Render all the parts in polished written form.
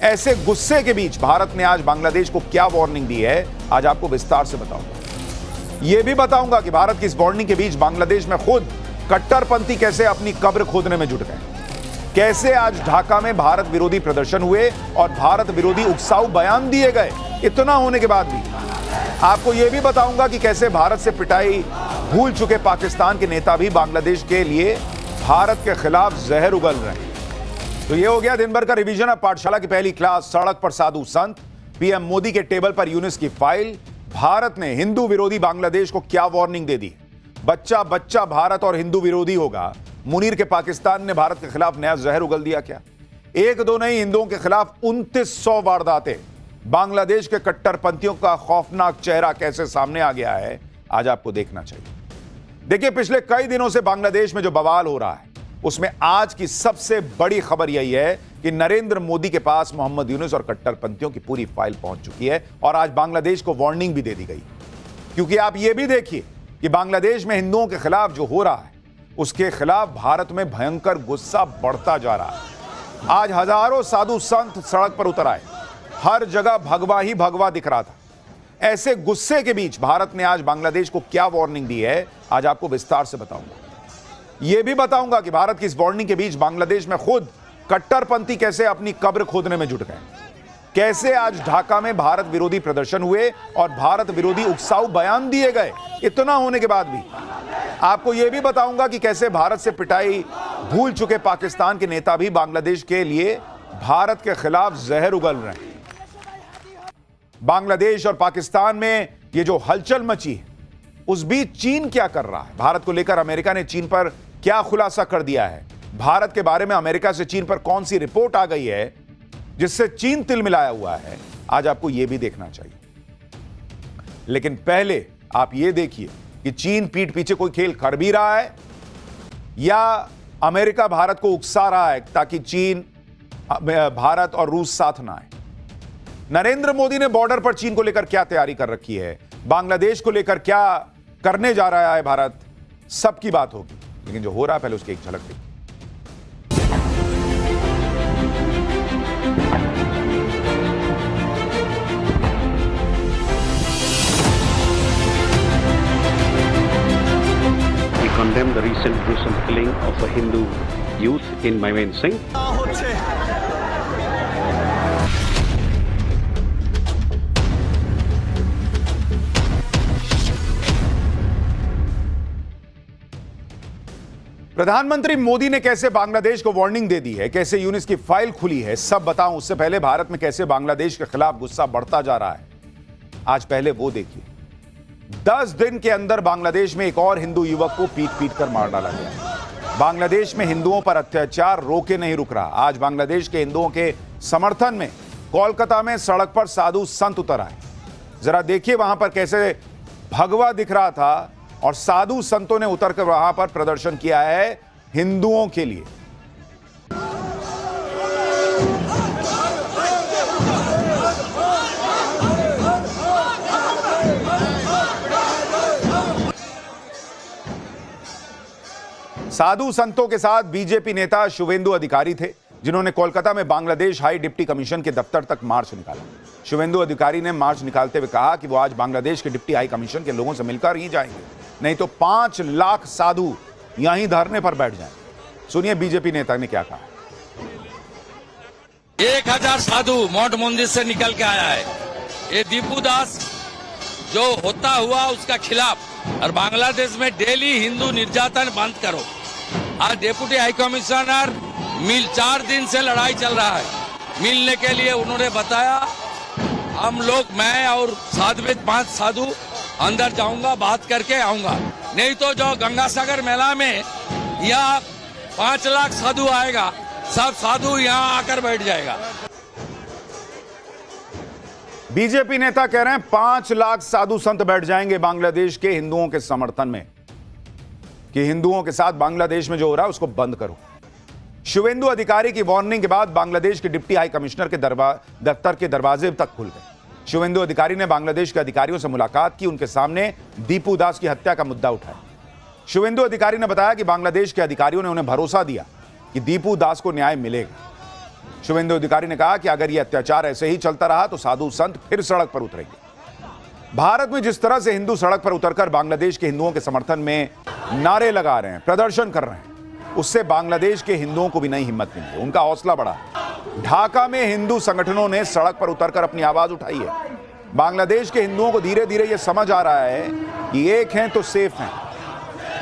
ऐसे गुस्से के बीच भारत ने आज बांग्लादेश को क्या वार्निंग दी है, आज आपको विस्तार से बताऊंगा। यह भी बताऊंगा कि भारत की इस वार्निंग के बीच बांग्लादेश में खुद कट्टरपंथी कैसे अपनी कब्र खोदने में जुट गए, कैसे आज ढाका में भारत विरोधी प्रदर्शन हुए और भारत विरोधी उकसाऊ बयान दिए गए। इतना होने के बाद भी आपको यह भी बताऊंगा कि कैसे भारत से पिटाई भूल चुके पाकिस्तान के नेता भी बांग्लादेश के लिए भारत के खिलाफ जहर उगल रहे हैं। तो यह हो गया दिन भर का रिवीजन। अब पाठशाला की पहली क्लास, सड़क पर साधु संत, पीएम मोदी के टेबल पर यूनिस की फाइल। भारत ने हिंदू विरोधी बांग्लादेश को क्या वार्निंग दे दी। बच्चा बच्चा भारत और हिंदू विरोधी होगा। मुनीर के पाकिस्तान ने भारत के खिलाफ नया जहर उगल दिया क्या। एक दो नहीं, हिंदुओं के खिलाफ 2900 वारदातें। बांग्लादेश के कट्टरपंथियों का खौफनाक चेहरा कैसे सामने आ गया है, आज आपको देखना चाहिए। देखिए, पिछले कई दिनों से बांग्लादेश में जो बवाल हो रहा है उसमें आज की सबसे बड़ी खबर यही है कि नरेंद्र मोदी के पास मोहम्मद यूनुस और कट्टरपंथियों की पूरी फाइल पहुंच चुकी है और आज बांग्लादेश को वार्निंग भी दे दी गई। क्योंकि आप यह भी देखिए कि बांग्लादेश में हिंदुओं के खिलाफ जो हो रहा है उसके खिलाफ भारत में भयंकर गुस्सा बढ़ता जा रहा है। आज हजारों साधु संत सड़क पर उतर आए, हर जगह भगवा ही भगवा दिख रहा था। ऐसे गुस्से के बीच भारत ने आज बांग्लादेश को क्या वार्निंग दी है, आज आपको विस्तार से बताऊंगा। यह भी बताऊंगा कि भारत की इस वार्निंग के बीच बांग्लादेश में खुद कट्टरपंथी कैसे अपनी कब्र खोदने में जुट गए, कैसे आज ढाका में भारत विरोधी प्रदर्शन हुए और भारत विरोधी उकसाऊ बयान दिए गए। इतना होने के बाद भी आपको यह भी बताऊंगा कि कैसे भारत से पिटाई भूल चुके पाकिस्तान के नेता भी बांग्लादेश के लिए भारत के खिलाफ जहर उगल रहे हैं। बांग्लादेश और पाकिस्तान में ये जो हलचल मची है उस बीच चीन क्या कर रहा है, भारत को लेकर अमेरिका ने चीन पर क्या खुलासा कर दिया है, भारत के बारे में अमेरिका से चीन पर कौन सी रिपोर्ट आ गई है जिससे चीन तिल मिलाया हुआ है, आज आपको यह भी देखना चाहिए। लेकिन पहले आप यह देखिए कि चीन पीठ पीछे कोई खेल कर भी रहा है या अमेरिका भारत को उकसा रहा है ताकि चीन, भारत और रूस साथ ना आए। नरेंद्र मोदी ने बॉर्डर पर चीन को लेकर क्या तैयारी कर रखी है, बांग्लादेश को लेकर क्या करने जा रहा है भारत, सबकी बात होगी। लेकिन जो हो रहा है पहले उसकी एक झलक देखिए। We condemn the recent gruesome killing of a Hindu youth in Mymensingh. प्रधानमंत्री मोदी ने कैसे बांग्लादेश को वार्निंग दे दी है, कैसे यूनिस की फाइल खुली है, सब बताऊं। उससे पहले भारत में कैसे बांग्लादेश के खिलाफ गुस्सा बढ़ता जा रहा है, आज पहले वो देखिए। 10 दिन के अंदर बांग्लादेश में एक और हिंदू युवक को पीट पीट कर मार डाला गया। बांग्लादेश में हिंदुओं पर अत्याचार रोके नहीं रुक रहा। आज बांग्लादेश के हिंदुओं के समर्थन में कोलकाता में सड़क पर साधु संत उतर आए। जरा देखिए वहां पर कैसे भगवा दिख रहा था और साधु संतों ने उतरकर वहां पर प्रदर्शन किया है हिंदुओं के लिए। साधु संतों के साथ बीजेपी नेता शुवेंदु अधिकारी थे, जिन्होंने कोलकाता में बांग्लादेश हाई डिप्टी कमीशन के दफ्तर तक मार्च निकाला। शुवेंदु अधिकारी ने मार्च निकालते हुए कहा कि वो आज बांग्लादेश के डिप्टी हाई कमीशन के लोगों से मिलकर ही जाएंगे, नहीं तो 5 लाख साधु यहीं धरने पर बैठ जाएं। सुनिए बीजेपी नेता ने क्या कहा। 1000 साधु मठ मंदिर से निकल के आया है। ये दीपू दास जो होता हुआ उसका खिलाफ, और बांग्लादेश में डेली हिंदू निर्यातन बंद करो। आज डिप्टी हाई कमिश्नर 4 दिन से लड़ाई चल रहा है। मिलने के लिए उन्होंने बताया हम लोग, मैं और 5 साधु अंदर जाऊंगा, बात करके आऊंगा, नहीं तो जो गंगासागर मेला में यहाँ 5 लाख साधु आएगा, सब साधु यहाँ आकर बैठ जाएगा। बीजेपी नेता कह रहे हैं 5 लाख साधु संत बैठ जाएंगे बांग्लादेश के हिंदुओं के समर्थन में, कि हिंदुओं के साथ बांग्लादेश में जो हो रहा है उसको बंद करो। शुवेंदु अधिकारी की वार्निंग के बाद बांग्लादेश के डिप्टी हाई कमिश्नर के दफ्तर के दरवाजे तक खुल गए। शुवेंदु अधिकारी ने बांग्लादेश के अधिकारियों से मुलाकात की, उनके सामने दीपू दास की हत्या का मुद्दा उठाया। शुवेंदु अधिकारी ने बताया कि बांग्लादेश के अधिकारियों ने उन्हें भरोसा दिया कि दीपू दास को न्याय मिलेगा। शुभेंदु अधिकारी ने कहा कि अगर यह अत्याचार ऐसे ही चलता रहा तो साधु संत फिर सड़क पर उतरेंगे। भारत में जिस तरह से हिंदू सड़क पर उतरकर बांग्लादेश के हिंदुओं के समर्थन में नारे लगा रहे हैं, प्रदर्शन कर रहे हैं, उससे बांग्लादेश के हिंदुओं को भी नई हिम्मत मिली है, उनका हौसला बढ़ा है। ढाका में हिंदू संगठनों ने सड़क पर उतरकर अपनी आवाज उठाई है। बांग्लादेश के हिंदुओं को धीरे धीरे यह समझ आ रहा है कि एक हैं तो सेफ हैं।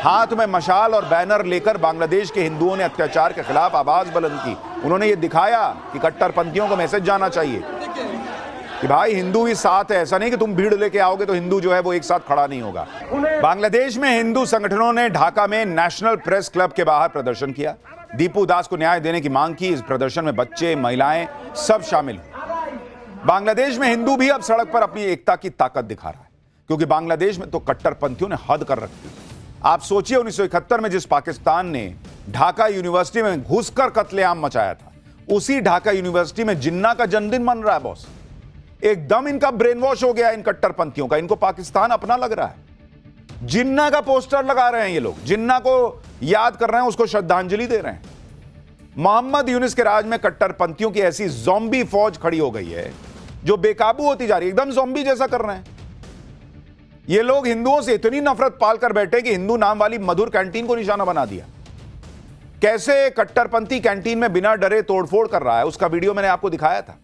हाथ में मशाल और बैनर लेकर बांग्लादेश के हिंदुओं ने अत्याचार के खिलाफ आवाज बुलंद की। उन्होंने ये दिखाया कि कट्टरपंथियों को मैसेज जाना चाहिए कि भाई हिंदू भी साथ है, ऐसा नहीं कि तुम भीड़ लेके आओगे तो हिंदू जो है वो एक साथ खड़ा नहीं होगा। बांग्लादेश में हिंदू संगठनों ने ढाका में नेशनल प्रेस क्लब के बाहर प्रदर्शन किया, दीपू दास को न्याय देने की मांग की। इस प्रदर्शन में बच्चे, महिलाएं सब शामिल हुए। बांग्लादेश में हिंदू भी अब सड़क पर अपनी एकता की ताकत दिखा रहा है, क्योंकि बांग्लादेश में तो कट्टरपंथियों ने हद कर रखी है। आप सोचिए 1971 में जिस पाकिस्तान ने ढाका यूनिवर्सिटी में घुसकर कत्लेआम मचाया था, उसी ढाका यूनिवर्सिटी में जिन्ना का जन्मदिन मन रहा है बॉस। एकदम इनका ब्रेन वॉश हो गया इन कट्टरपंथियों का, इनको पाकिस्तान अपना लग रहा है। जिन्ना का पोस्टर लगा रहे हैं ये लोग, जिन्ना को याद कर रहे हैं, उसको श्रद्धांजलि दे रहे हैं। मोहम्मद यूनुस के राज में कट्टरपंथियों की ऐसी ज़ॉम्बी फौज खड़ी हो गई है जो बेकाबू होती जा रही है, एकदम ज़ॉम्बी जैसा कर रहे हैं। ये लोग हिंदुओं से इतनी नफरत पाल कर बैठे कि हिंदू नाम वाली मधुर कैंटीन को निशाना बना दिया। कैसे कट्टरपंथी कैंटीन में बिना डरे तोड़फोड़ कर रहा है, उसका वीडियो मैंने आपको दिखाया था।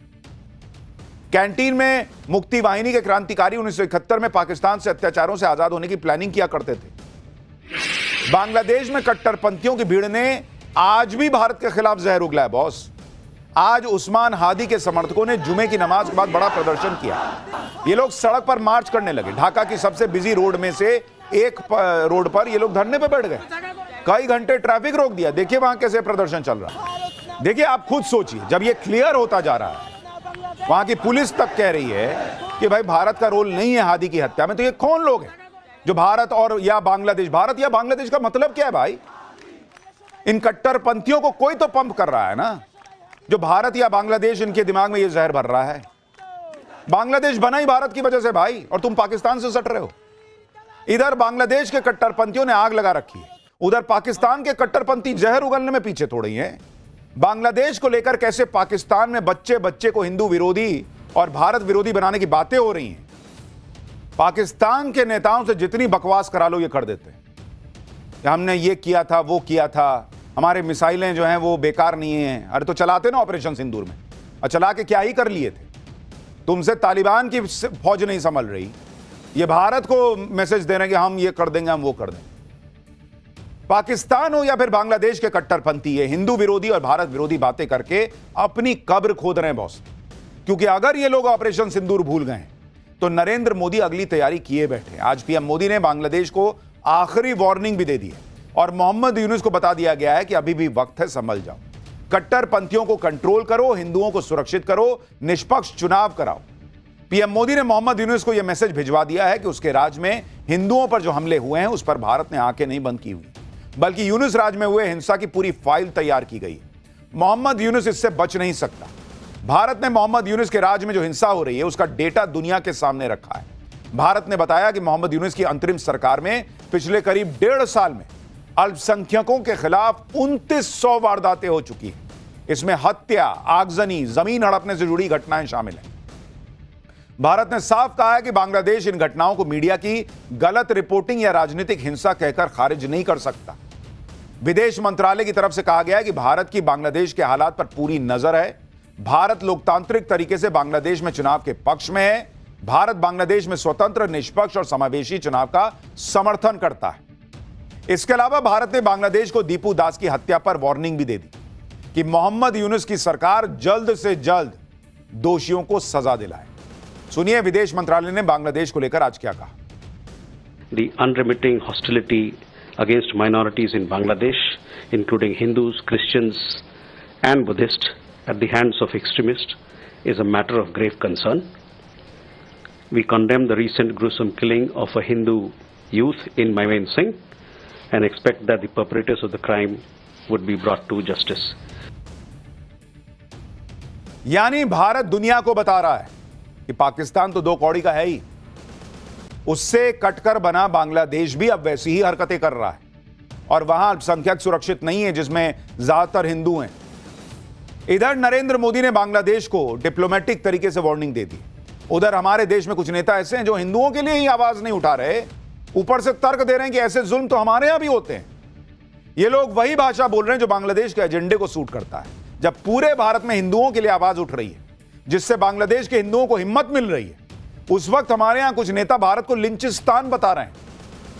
कैंटीन में मुक्ति वाहिनी के क्रांतिकारी 1971 में पाकिस्तान से अत्याचारों से आजाद होने की प्लानिंग किया करते थे। बांग्लादेश में कट्टरपंथियों की भीड़ ने आज भी भारत के खिलाफ जहर उगला है बॉस। आज उस्मान हादी के समर्थकों ने जुमे की नमाज के बाद बड़ा प्रदर्शन किया। ये लोग सड़क पर मार्च करने लगे। ढाका की सबसे बिजी रोड में से एक रोड पर ये लोग धरने पे बैठ गए, कई घंटे ट्रैफिक रोक दिया। देखिए वहां कैसे प्रदर्शन चल रहा है। देखिए आप खुद सोचिए, जब ये क्लियर होता जा रहा है, वहां की पुलिस तक कह रही है कि भाई भारत का रोल नहीं है हादी की हत्या में, तो ये कौन लोग हैं जो भारत और या बांग्लादेश, भारत या बांग्लादेश का मतलब क्या है भाई? इन कट्टरपंथियों को कोई तो पंप कर रहा है ना, जो भारत या बांग्लादेश इनके दिमाग में ये जहर भर रहा है। बांग्लादेश बना ही भारत की वजह से भाई, और तुम पाकिस्तान से सट रहे हो। इधर बांग्लादेश के कट्टरपंथियों ने आग लगा रखी है, उधर पाकिस्तान के कट्टरपंथी जहर उगलने में पीछे थोड़ी हैं। बांग्लादेश को लेकर कैसे पाकिस्तान में बच्चे बच्चे को हिंदू विरोधी और भारत विरोधी बनाने की बातें हो रही हैं। पाकिस्तान के नेताओं से जितनी बकवास करा लो ये कर देते हैं। हमने ये किया था, वो किया था, हमारे मिसाइलें जो हैं वो बेकार नहीं हैं। अरे तो चलाते ना ऑपरेशन सिंदूर में, और चला के क्या ही कर लिए थे? तुमसे तालिबान की फौज नहीं संभल रही, ये भारत को मैसेज दे रहे हैं कि हम ये कर देंगे, हम वो कर देंगे। पाकिस्तान हो या फिर बांग्लादेश के कट्टरपंथी, ये हिंदू विरोधी और भारत विरोधी बातें करके अपनी कब्र खोद रहे हैं बॉस। क्योंकि अगर ये लोग ऑपरेशन सिंदूर भूल गए तो नरेंद्र मोदी अगली तैयारी किए बैठे। आज पीएम मोदी ने बांग्लादेश को आखिरी वार्निंग भी दे दी है और मोहम्मद यूनुस को बता दिया गया है कि अभी भी वक्त है, संभल जाओ, कट्टरपंथियों को कंट्रोल करो, हिंदुओं को सुरक्षित करो, निष्पक्ष चुनाव कराओ। पीएम मोदी ने मोहम्मद यूनुस को यह मैसेज भिजवा दिया है कि उसके राज में हिंदुओं पर जो हमले हुए हैं उस पर भारत ने आंखें नहीं बंद की हुई, बल्कि यूनुस राज में हुए हिंसा की पूरी फाइल तैयार की गई। मोहम्मद यूनुस इससे बच नहीं सकता। भारत ने मोहम्मद यूनुस के राज में जो हिंसा हो रही है उसका डेटा दुनिया के सामने रखा है। भारत ने बताया कि मोहम्मद यूनुस की अंतरिम सरकार में पिछले करीब 1.5 साल में अल्पसंख्यकों के खिलाफ 2900 वारदातें हो चुकी हैं। इसमें हत्या, आगजनी, जमीन हड़पने से जुड़ी घटनाएं शामिल हैं। भारत ने साफ कहा है कि बांग्लादेश इन घटनाओं को मीडिया की गलत रिपोर्टिंग या राजनीतिक हिंसा कहकर खारिज नहीं कर सकता। विदेश मंत्रालय की तरफ से कहा गया है कि भारत की बांग्लादेश के हालात पर पूरी नजर है। भारत लोकतांत्रिक तरीके से बांग्लादेश में चुनाव के पक्ष में है। भारत बांग्लादेश में स्वतंत्र, निष्पक्ष और समावेशी चुनाव का समर्थन करता है। इसके अलावा भारत ने बांग्लादेश को दीपू दास की हत्या पर वार्निंग भी दे दी कि मोहम्मद यूनुस की सरकार जल्द से जल्द दोषियों को सजा दिलाए। सुनिए विदेश मंत्रालय ने बांग्लादेश को लेकर आज क्या कहा। The unremitting hostility against minorities in Bangladesh, including Hindus, Christians and Buddhists at the hands of extremists, is a matter of grave concern. We condemn the recent gruesome killing of a Hindu youth in Maimen Singh and expect that the perpetrators of the crime would be brought to justice. यानी भारत दुनिया को बता रहा है कि पाकिस्तान तो 2 कौड़ी का है ही, उससे कटकर बना बांग्लादेश भी अब वैसी ही हरकतें कर रहा है और वहां अल्पसंख्यक सुरक्षित नहीं है जिसमें ज्यादातर हिंदू हैं। इधर नरेंद्र मोदी ने बांग्लादेश को डिप्लोमेटिक तरीके से वार्निंग दे दी। उधर हमारे देश में कुछ नेता ऐसे हैं जो हिंदुओं के लिए ही आवाज नहीं उठा रहे, ऊपर से तर्क दे रहे हैं कि ऐसे जुल्म तो हमारे यहां भी होते हैं। ये लोग वही भाषा बोल रहे हैं जो बांग्लादेश के एजेंडे को सूट करता है। जब पूरे भारत में हिंदुओं के लिए आवाज उठ रही है, जिससे बांग्लादेश के हिंदुओं को हिम्मत मिल रही है, उस वक्त हमारे यहां कुछ नेता भारत को लिंचिस्तान बता रहे हैं।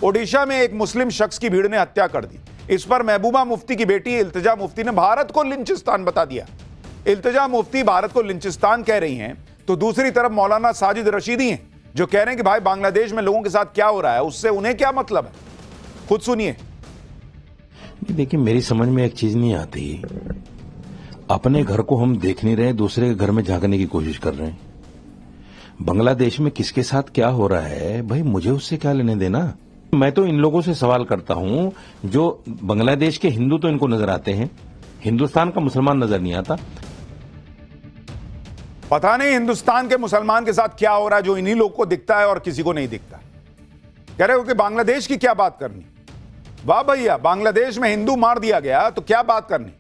ओडिशा में एक मुस्लिम शख्स की भीड़ ने हत्या कर दी। इस पर महबूबा मुफ्ती की बेटी इल्तिजा मुफ्ती ने भारत को लिंचिस्तान बता दिया। इल्तिजा मुफ्ती भारत को लिंचिस्तान कह रही हैं, तो दूसरी तरफ मौलाना साजिद रशीदी हैं जो कह रहे हैं कि भाई बांग्लादेश में लोगों के साथ क्या हो रहा है उससे उन्हें क्या मतलब है। खुद सुनिए। देखिए, मेरी समझ में एक चीज नहीं आती, अपने घर को हम देख नहीं रहे, दूसरे के घर में झांकने की कोशिश कर रहे हैं। बांग्लादेश में किसके साथ क्या हो रहा है भाई, मुझे उससे क्या लेने देना। मैं तो इन लोगों से सवाल करता हूं जो बांग्लादेश के हिंदू तो इनको नजर आते हैं, हिंदुस्तान का मुसलमान नजर नहीं आता। पता नहीं हिंदुस्तान के मुसलमान के साथ क्या हो रहा है जो इन्हीं लोग को दिखता है और किसी को नहीं दिखता। कह रहे हो कि बांग्लादेश की क्या बात करनी। वाह भैया, बांग्लादेश में हिंदू मार दिया गया तो क्या बात करनी।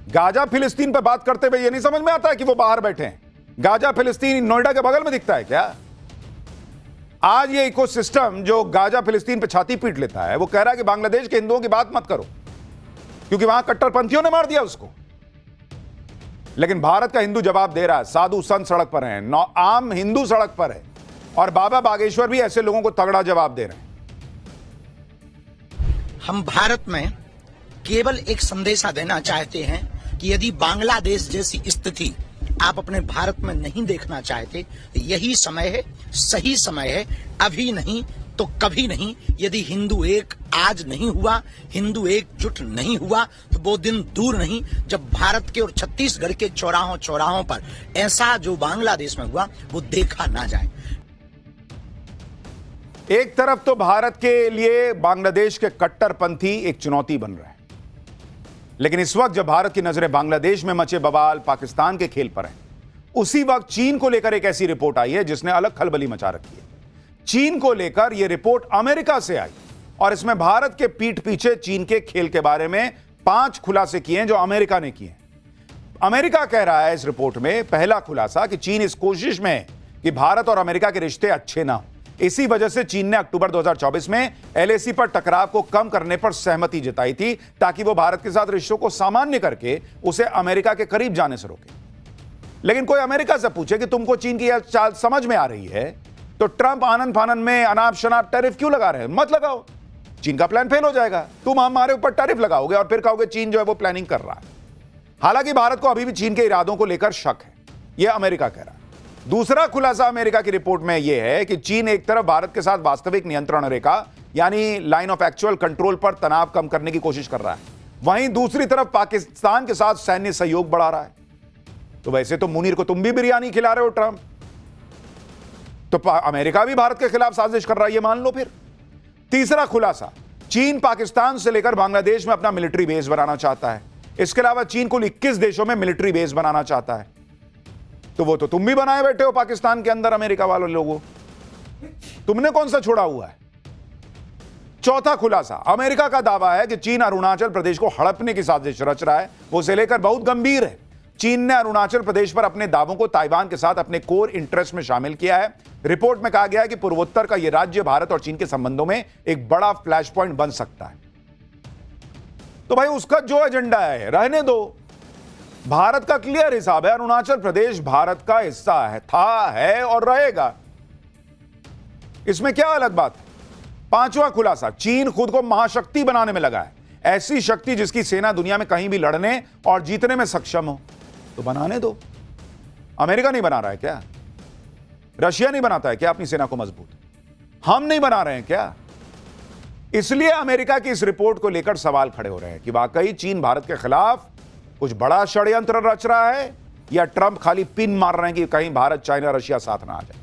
गाजा फिलिस्तीन पर बात करते हुए ये नहीं समझ में आता है कि वो बाहर बैठे हैं। गाजा फिलिस्तीन नोएडा के बगल में दिखता है क्या। आज ये इकोसिस्टम जो गाजा फिलिस्तीन पे छाती पीट लेता है वो कह रहा है कि बांग्लादेश के हिंदुओं की बात मत करो क्योंकि वहां कट्टरपंथियों ने मार दिया उसको। लेकिन भारत का हिंदू जवाब दे रहा है। साधु संत सड़क पर हैं, आम हिंदू सड़क पर है और बाबा बागेश्वर भी ऐसे लोगों को तगड़ा जवाब दे रहे हैं। हम भारत में केवल एक संदेशा देना चाहते हैं कि यदि बांग्लादेश जैसी स्थिति आप अपने भारत में नहीं देखना चाहते, यही समय है, सही समय है, अभी नहीं तो कभी नहीं। यदि हिंदू एक आज नहीं हुआ, हिंदू एकजुट नहीं हुआ, तो वो दिन दूर नहीं जब भारत के और छत्तीसगढ़ के चौराहों पर ऐसा जो बांग्लादेश में हुआ वो देखा ना जाए। एक तरफ तो भारत के लिए बांग्लादेश के कट्टरपंथी एक चुनौती बन रहा है, लेकिन इस वक्त जब भारत की नजरें बांग्लादेश में मचे बवाल, पाकिस्तान के खेल पर हैं, उसी वक्त चीन को लेकर एक ऐसी रिपोर्ट आई है जिसने अलग खलबली मचा रखी है। चीन को लेकर यह रिपोर्ट अमेरिका से आई और इसमें भारत के पीठ पीछे चीन के खेल के बारे में 5 खुलासे किए हैं जो अमेरिका ने किए। अमेरिका कह रहा है इस रिपोर्ट में, पहला खुलासा कि चीन इस कोशिश में है कि भारत और अमेरिका के रिश्ते अच्छे ना हो। इसी वजह से चीन ने अक्टूबर 2024 में एलएसी पर टकराव को कम करने पर सहमति जताई थी ताकि वो भारत के साथ रिश्तों को सामान्य करके उसे अमेरिका के करीब जाने से रोके। लेकिन कोई अमेरिका से पूछे कि तुमको चीन की यह चाल समझ में आ रही है तो ट्रंप आनन फानन में अनाप शनाप टैरिफ क्यों लगा रहे हैं। मत लगाओ, चीन का प्लान फेल हो जाएगा। तुम हमारे ऊपर टैरिफ लगाओगे और फिर कहोगे चीन जो है वो प्लानिंग कर रहा है। हालांकि भारत को अभी भी चीन के इरादों को लेकर शक है, यह अमेरिका कह रहा है। दूसरा खुलासा अमेरिका की रिपोर्ट में यह है कि चीन एक तरफ भारत के साथ वास्तविक नियंत्रण रेखा यानी लाइन ऑफ एक्चुअल कंट्रोल पर तनाव कम करने की कोशिश कर रहा है, वहीं दूसरी तरफ पाकिस्तान के साथ सैन्य सहयोग बढ़ा रहा है। तो वैसे तो मुनीर को तुम भी बिरयानी खिला रहे हो ट्रंप, तो अमेरिका भी भारत के खिलाफ साजिश कर रहा है, ये मान लो फिर। तीसरा खुलासा, चीन पाकिस्तान से लेकर बांग्लादेश में अपना मिलिट्री बेस बनाना चाहता है। इसके अलावा चीन कुल 21 देशों में मिलिट्री बेस बनाना चाहता है। तो वो तो तुम भी बनाए बैठे हो पाकिस्तान के अंदर, अमेरिका वालों लोगों, तुमने कौन सा छोड़ा हुआ है। चौथा खुलासा, अमेरिका का दावा है कि चीन अरुणाचल प्रदेश को हड़पने की साजिश रच रहा है, वो उसे लेकर बहुत गंभीर है। चीन ने अरुणाचल प्रदेश पर अपने दावों को ताइवान के साथ अपने कोर इंटरेस्ट में शामिल किया है। रिपोर्ट में कहा गया है कि पूर्वोत्तर का यह राज्य भारत और चीन के संबंधों में एक बड़ा फ्लैश पॉइंट बन सकता है। तो भाई उसका जो एजेंडा है रहने दो। भारत का क्लियर हिसाब है, अरुणाचल प्रदेश भारत का हिस्सा है, था, है और रहेगा। इसमें क्या अलग बात है। पांचवा खुलासा, चीन खुद को महाशक्ति बनाने में लगा है, ऐसी शक्ति जिसकी सेना दुनिया में कहीं भी लड़ने और जीतने में सक्षम हो। तो बनाने दो। अमेरिका नहीं बना रहा है क्या? रशिया नहीं बनाता है क्या अपनी सेना को मजबूत? हम नहीं बना रहे हैं क्या? इसलिए अमेरिका की इस रिपोर्ट को लेकर सवाल खड़े हो रहे हैं कि वाकई चीन भारत के खिलाफ कुछ बड़ा षड्यंत्र रच रहा है या ट्रंप खाली पिन मार रहे हैं कि कहीं भारत, चाइना, रशिया साथ ना आ जाए।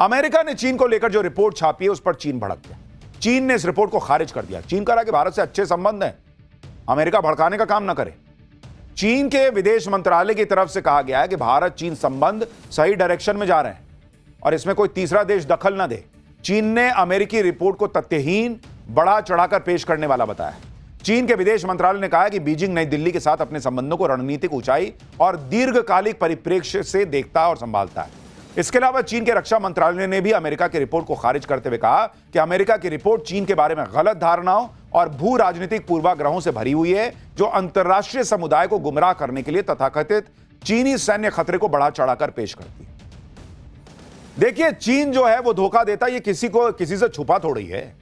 अमेरिका ने चीन को लेकर जो रिपोर्ट छापी है उस पर चीन भड़क गया। चीन ने इस रिपोर्ट को खारिज कर दिया। चीन कह रहा कि भारत से अच्छे संबंध हैं, अमेरिका भड़काने का काम ना करे। चीन के विदेश मंत्रालय की तरफ से कहा गया है कि भारत चीन संबंध सही डायरेक्शन में जा रहे हैं और इसमें कोई तीसरा देश दखल ना दे। चीन ने अमेरिकी रिपोर्ट को तथ्यहीन, बढ़ा चढ़ाकर पेश करने वाला बताया। चीन के विदेश मंत्रालय ने कहा है कि बीजिंग नई दिल्ली के साथ अपने संबंधों को रणनीतिक ऊंचाई और दीर्घकालिक परिप्रेक्ष्य से देखता है और संभालता है। इसके अलावा चीन के रक्षा मंत्रालय ने भी अमेरिका की रिपोर्ट को खारिज करते हुए कहा कि अमेरिका की रिपोर्ट चीन के बारे में गलत धारणाओं और भू राजनीतिक पूर्वाग्रहों से भरी हुई है, जो अंतर्राष्ट्रीय समुदाय को गुमराह करने के लिए तथाकथित चीनी सैन्य खतरे को बढ़ा चढ़ाकर पेश करती है। देखिए, चीन जो है वो धोखा देता है, ये किसी से छुपा थोड़ी है।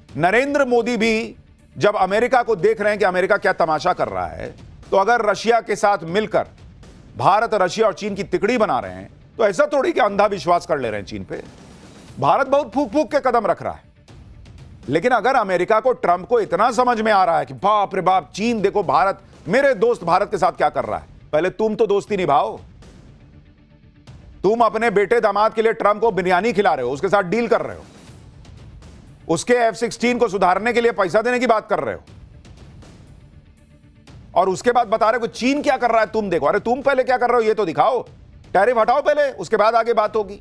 नरेंद्र मोदी भी जब अमेरिका को देख रहे हैं कि अमेरिका क्या तमाशा कर रहा है, तो अगर रशिया के साथ मिलकर भारत, रशिया और चीन की तिकड़ी बना रहे हैं, तो ऐसा थोड़ी कि अंधा विश्वास कर ले रहे हैं चीन पे। भारत बहुत फूक फूक के कदम रख रहा है, लेकिन अगर अमेरिका को, ट्रंप को इतना समझ में आ रहा है कि बाप रे बाप, चीन देखो भारत, मेरे दोस्त भारत के साथ क्या कर रहा है, पहले तुम तो दोस्ती निभाओ। तुम अपने बेटे दामाद के लिए ट्रंप को बिरयानी खिला रहे हो, उसके साथ डील कर रहे हो, उसके F-16 को सुधारने के लिए पैसा देने की बात कर रहे हो, और उसके बाद बता रहे हो चीन क्या कर रहा है तुम देखो। अरे तुम पहले क्या कर रहे हो ये तो दिखाओ, टैरिफ हटाओ पहले, उसके बाद आगे बात होगी।